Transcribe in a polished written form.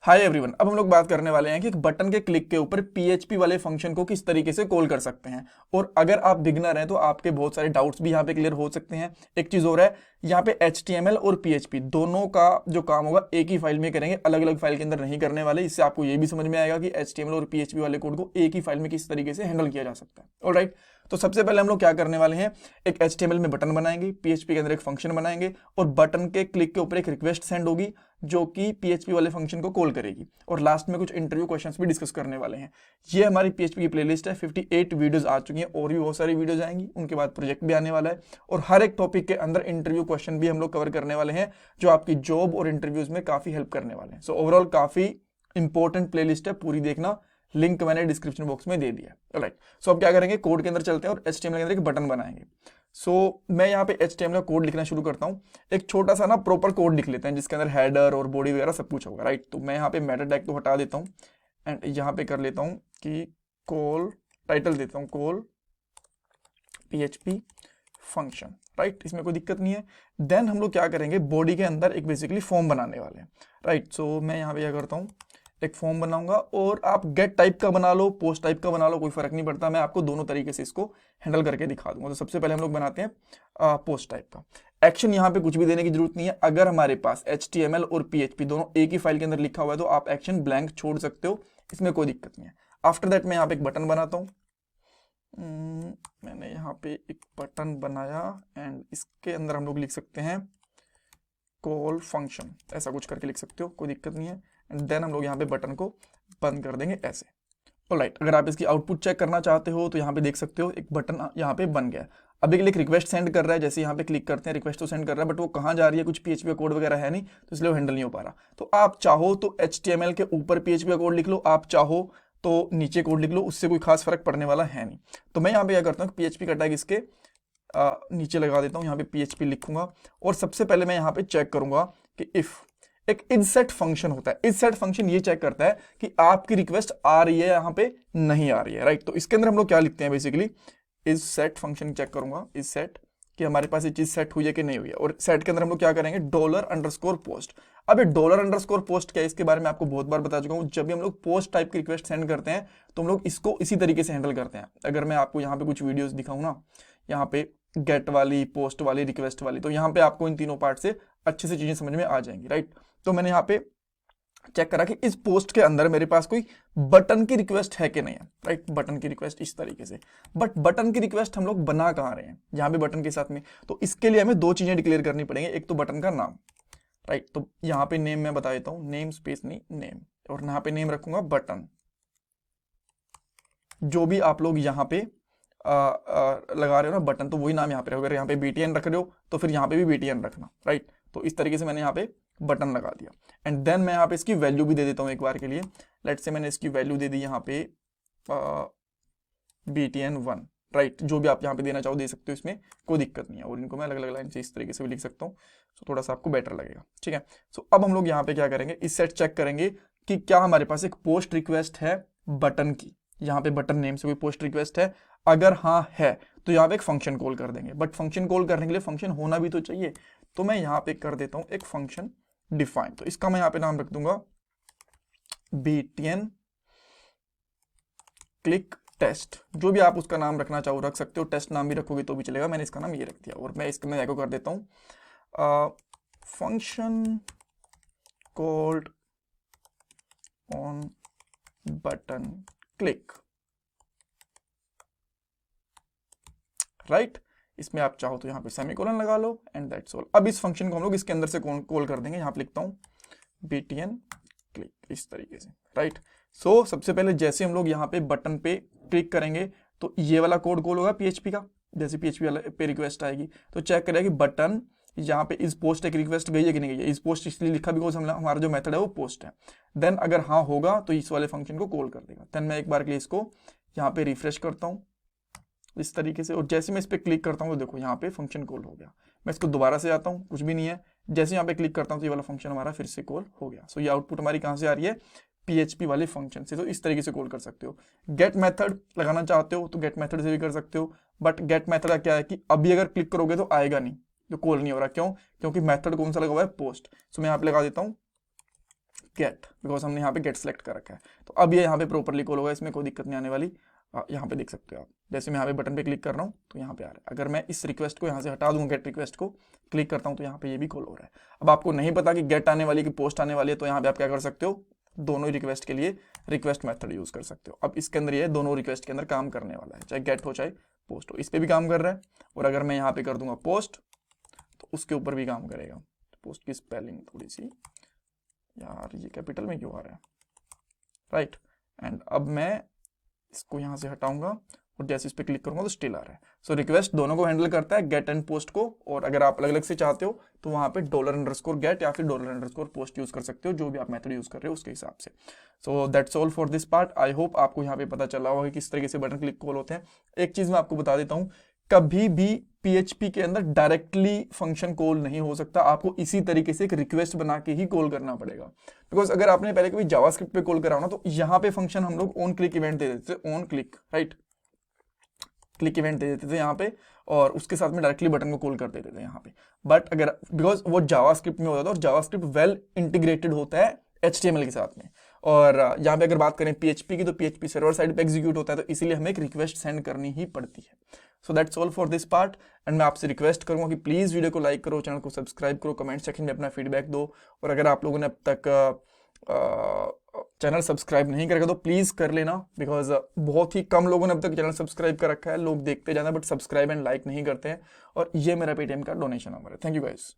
Hi everyone, अब हम लोग बात करने वाले हैं कि एक बटन के क्लिक के ऊपर पीएचपी वाले फंक्शन को किस तरीके से कॉल कर सकते हैं। और अगर आप बिगनर हैं तो आपके बहुत सारे डाउट्स भी यहाँ पे क्लियर हो सकते हैं। एक चीज और है, यहाँ पे HTML और PHP दोनों का जो काम होगा एक ही फाइल में करेंगे, अलग अलग फाइल के अंदर नहीं करने वाले। इससे आपको ये भी समझ में आएगा कि HTML और PHP वाले कोड को एक ही फाइल में किस तरीके से हैंडल किया जा सकता है। ऑलराइट, तो सबसे पहले हम लोग क्या करने वाले हैं, एक HTML में बटन बनाएंगे, PHP के अंदर एक फंक्शन बनाएंगे और बटन के क्लिक के ऊपर एक रिक्वेस्ट सेंड होगी जो कि PHP वाले फंक्शन को कॉल करेगी। और लास्ट में कुछ इंटरव्यू क्वेश्चंस भी डिस्कस करने वाले हैं। ये हमारी PHP की प्लेलिस्ट है, 58 वीडियोस आ चुकी हैं और भी बहुत सारी वीडियोस आएंगी। उनके बाद प्रोजेक्ट भी आने वाला है और हर एक टॉपिक के अंदर इंटरव्यू क्वेश्चन भी हम लोग कवर करने वाले हैं जो आपकी जॉब और इंटरव्यूज में काफी हेल्प करने वाले हैं। सो ओवरऑल काफी इंपॉर्टेंट प्लेलिस्ट है, पूरी देखना, लिंक मैंने डिस्क्रिप्शन बॉक्स में दे दिया है। राइट, सो अब क्या करेंगे, कोड के अंदर चलते हैं और HTML के अंदर एक बटन बनाएंगे। मैं यहाँ पे HTML का कोड लिखना शुरू करता हूँ। एक छोटा सा ना प्रॉपर कोड लिख लेते हैं जिसके अंदर हेडर और बॉडी वगैरह सब कुछ होगा। राइट, तो मैं यहाँ पे मेटा टैग को हटा देता हूँ एंड यहाँ पे कर लेता हूँ कि कॉल, टाइटल देता हूँ कॉल PHP फंक्शन। राइट, इसमें कोई दिक्कत नहीं है। देन हम लोग क्या करेंगे, बॉडी के अंदर एक बेसिकली फॉर्म बनाने वाले हैं। राइट, सो मैं यहाँ पे क्या करता हूँ, एक फॉर्म बनाऊंगा और आप गेट टाइप का बना लो, पोस्ट टाइप का बना लो, कोई फर्क नहीं पड़ता। मैं आपको दोनों तरीके से इसको हैंडल करके दिखा दूंगा। तो सबसे पहले हम लोग बनाते हैं पोस्ट टाइप का। एक्शन यहाँ पे कुछ भी देने की जरूरत नहीं है। अगर हमारे पास HTML और PHP दोनों एक ही फाइल के अंदर लिखा हुआ है तो आप एक्शन ब्लैंक छोड़ सकते हो, इसमें कोई दिक्कत नहीं है। आफ्टर दैट मैं यहाँ पे एक बटन बनाता हूँ। मैंने यहाँ पे एक बटन बनाया एंड इसके अंदर हम लोग लिख सकते हैं कॉल फंक्शन, ऐसा कुछ करके लिख सकते हो, कोई दिक्कत नहीं है। एंड देन हम लोग यहाँ पे बटन को बंद कर देंगे ऐसे। ऑलराइट, अगर आप इसकी आउटपुट चेक करना चाहते हो तो यहाँ पे देख सकते हो एक बटन यहाँ पे बन गया। अभी के लिए एक रिक्वेस्ट सेंड कर रहा है, जैसे यहाँ पे क्लिक करते हैं रिक्वेस्ट तो सेंड कर रहा है, बट वो कहाँ जा रही है, कुछ PHP का कोड वगैरह है नहीं, तो इसलिए वो हैंडल नहीं हो पा रहा। तो आप चाहो तो HTML के ऊपर PHP का कोड लिख लो, आप चाहो तो नीचे कोड लिख लो, उससे कोई खास फर्क पड़ने वाला है नहीं। तो मैं यहाँ पे क्या करता हूँ, PHP का टैग इसके नीचे लगा देता हूँ, यहाँ पे PHP लिखूंगा और सबसे पहले मैं यहाँ पे चेक करूंगा कि इफ एक इजसेट फंक्शन होता है। इजसेट फंक्शन ये चेक करता है कि आपकी रिक्वेस्ट आ रही है यहाँ पे नहीं आ रही है। राइट, तो इसके अंदर हम लोग क्या लिखते हैं, बेसिकली इजसेट फंक्शन चेक करूंगा, इजसेट कि हमारे पास ये चीज सेट हुई है कि नहीं हुई है। और सेट के अंदर हम लोग क्या करेंगे, $_पोस्ट। अब ये $_पोस्ट क्या है, इसके बारे में आपको बहुत बार बता चुका हूँ। जब भी हम लोग पोस्ट टाइप की रिक्वेस्ट सेंड करते हैं तो हम लोग इसको इसी तरीके से हैंडल करते हैं। अगर मैं आपको यहाँ पे कुछ वीडियोस दिखाऊं ना, यहाँ पे गेट वाली, पोस्ट वाली, रिक्वेस्ट वाली, तो यहाँ पे आपको इन तीनों पार्ट से अच्छे से चीजें समझ में आ जाएंगी। राइट, तो मैंने यहाँ पे चेक करा कि इस पोस्ट के अंदर मेरे पास कोई बटन की रिक्वेस्ट है कि नहीं है। राइट, बटन की रिक्वेस्ट इस तरीके से, बट बटन की रिक्वेस्ट हम लोग बना कहाँ रहे हैं, यहाँ पे बटन के साथ में। तो इसके लिए हमें दो चीजें डिक्लेयर करनी पड़ेंगी, एक तो बटन का नाम। राइट, तो यहाँ पे नेम मैं बता देता हूँ, नेम स्पेस नहीं नेम, और यहाँ पे नेम रखूंगा बटन। जो भी आप लोग यहाँ पे लगा रहे हो ना बटन, तो वही नाम यहाँ पे रखो। अगर यहाँ पे BTN रख रहे हो तो फिर यहाँ पे भी BTN रखना। राइट, तो इस तरीके से मैंने यहाँ पे बटन लगा दिया एंड देन मैं यहाँ पे इसकी वैल्यू भी दे देता हूँ एक बार के लिए। लेट्स से मैंने इसकी वैल्यू दे दी यहाँ पे BTN1। राइट, जो भी आप यहाँ पे देना चाहो दे सकते हो, इसमें कोई दिक्कत नहीं है। और इनको मैं अलग अलग लाइन से इस तरीके से भी लिख सकता हूँ, तो थोड़ा सा आपको बेटर लगेगा। ठीक है, सो अब हम लोग यहाँ पे क्या करेंगे, इस सेट चेक करेंगे कि क्या हमारे पास एक पोस्ट रिक्वेस्ट है बटन की, यहाँ पे बटन नेम से कोई पोस्ट रिक्वेस्ट है। अगर हाँ है तो यहाँ पे एक फंक्शन कॉल कर देंगे, बट फंक्शन कॉल करने के लिए फंक्शन होना भी तो चाहिए। तो मैं यहाँ पे कर देता हूँ एक फंक्शन डिफाइन। तो इसका मैं यहाँ पे नाम रख दूंगा BTN क्लिक टेस्ट। जो भी आप उसका नाम रखना चाहो रख सकते हो, टेस्ट नाम भी रखोगे तो भी चलेगा। मैंने इसका नाम ये रख दिया और मैं इसका मैं एको कर देता हूँ function called on button click. Right, इसमें आप चाहो तो यहाँ पे सेमीकोलन लगा लो एंड दैट्स ऑल। अब इस फंक्शन को हम लोग इसके अंदर से कॉल कर देंगे। यहाँ पे लिखता हूँ BTN क्लिक, इस तरीके से। राइट, सो सबसे पहले जैसे हम लोग यहाँ पे बटन पे क्लिक करेंगे तो ये वाला कोड कॉल होगा PHP का। जैसे PHP वाला पे रिक्वेस्ट आएगी तो चेक करेगा कि बटन यहाँ पे इस पोस्ट एक रिक्वेस्ट गई है कि नहीं गई है। इस पोस्ट इसलिए लिखा बिकॉज हमारा जो मेथड है वो पोस्ट है। देन अगर हाँ होगा तो इस वाले फंक्शन को कॉल कर देगा। देन मैं एक बार के लिए इसको यहाँ पे रिफ्रेश करता हूँ इस तरीके से, और जैसे मैं इस पर क्लिक करता हूँ तो देखो यहाँ पे फंक्शन कॉल हो गया। मैं इसको दोबारा से आता हूँ, कुछ भी नहीं है, जैसे यहाँ पे क्लिक करता हूँ तो ये वाला फंक्शन हमारा फिर से कॉल हो गया। सो ये आउटपुट हमारी कहाँ से आ रही है, PHP वाले फंक्शन से। तो इस तरीके से कॉल कर सकते हो। गेट मेथड लगाना चाहते हो तो गेट मेथड से भी कर सकते हो, बट गेट मेथड का क्या है कि अभी अगर क्लिक करोगे तो आएगा नहीं, तो कॉल नहीं हो रहा। क्यों? क्योंकि मेथड कौन सा लगा हुआ है, पोस्ट। सो मैं यहाँ पे लगा देता हूँ गेट, बिकॉज हमने यहाँ पे गेट सेलेक्ट कर रखा है। तो अब ये यहाँ पे प्रॉपरली कॉल होगा, इसमें कोई दिक्कत नहीं आने वाली। यहाँ पे देख सकते हो आप, जैसे मैं यहाँ पे बटन पे क्लिक कर रहा हूँ तो यहाँ पे आ रहा है। अगर मैं इस रिक्वेस्ट को यहाँ से हटा दूँ, गेट रिक्वेस्ट को क्लिक करता हूँ तो यहाँ पे ये भी कॉल हो रहा है। अब आपको नहीं पता कि गेट आने वाली कि पोस्ट आने वाली है, तो यहाँ पे आप क्या कर सकते हो, दोनों ही रिक्वेस्ट के लिए रिक्वेस्ट मेथड यूज कर सकते हो। अब इसके अंदर ये दोनों रिक्वेस्ट के अंदर काम करने वाला है, चाहे गेट हो चाहे पोस्ट हो, इस पे भी काम कर रहा है। और अगर मैं यहाँ पे कर दूंगा पोस्ट तो उसके ऊपर भी काम करेगा। पोस्ट की स्पेलिंग थोड़ी सी, यार ये कैपिटल में क्यों आ रहा है, राइट। एंड अब मैं इसको यहाँ से हटाऊंगा और जैसे इस पर क्लिक करूंगा तो स्टिल आ रहा है। सो रिक्वेस्ट दोनों को हैंडल करता है, गेट एंड पोस्ट को। और अगर आप अलग अलग से चाहते हो तो वहाँ पे $_गेट या फिर $_पोस्ट यूज कर सकते हो, जो भी आप मेथड यूज कर रहे हो उसके हिसाब से। So that's all for this part. I hope आपको यहाँ पे पता चला होगा कि किस तरीके से बटन क्लिक कॉल होते हैं। एक चीज मैं आपको बता देता हूँ, कभी भी PHP के अंदर डायरेक्टली फंक्शन कॉल नहीं हो सकता, आपको इसी तरीके से एक रिक्वेस्ट बना के ही कॉल करना पड़ेगा। बिकॉज अगर आपने पहले कभी जावास्क्रिप्ट पे कॉल करा हो ना, तो यहाँ पे फंक्शन हम लोग ऑन क्लिक इवेंट दे देते थे, on click, right, click event दे देते थे यहाँ पे, और उसके साथ में डायरेक्टली बटन को कॉल कर देते थे यहाँ पे। बट अगर बिकॉज वो जावास्क्रिप्ट में होता था और जावास्क्रिप्ट वेल इंटीग्रेटेड होता है HTML के साथ में। और यहाँ पे अगर बात करें PHP की, तो PHP सर्वर साइड पे एग्जीक्यूट होता है, तो इसीलिए हमें एक रिक्वेस्ट सेंड करनी ही पड़ती है। So that's all for this part. And मैं आपसे रिक्वेस्ट करूंगा कि प्लीज़ वीडियो को लाइक करो, चैनल को सब्सक्राइब करो, कमेंट सेक्शन में अपना फीडबैक दो। और अगर आप लोगों ने अब तक चैनल सब्सक्राइब नहीं करेगा तो प्लीज़ कर लेना, बिकॉज बहुत ही कम लोगों ने अब तक चैनल सब्सक्राइब कर रखा है। लोग देखते जाना बट सब्सक्राइब एंड लाइक नहीं करते हैं। और ये मेरा पेटीएम का डोनेशन नंबर है। Thank you guys.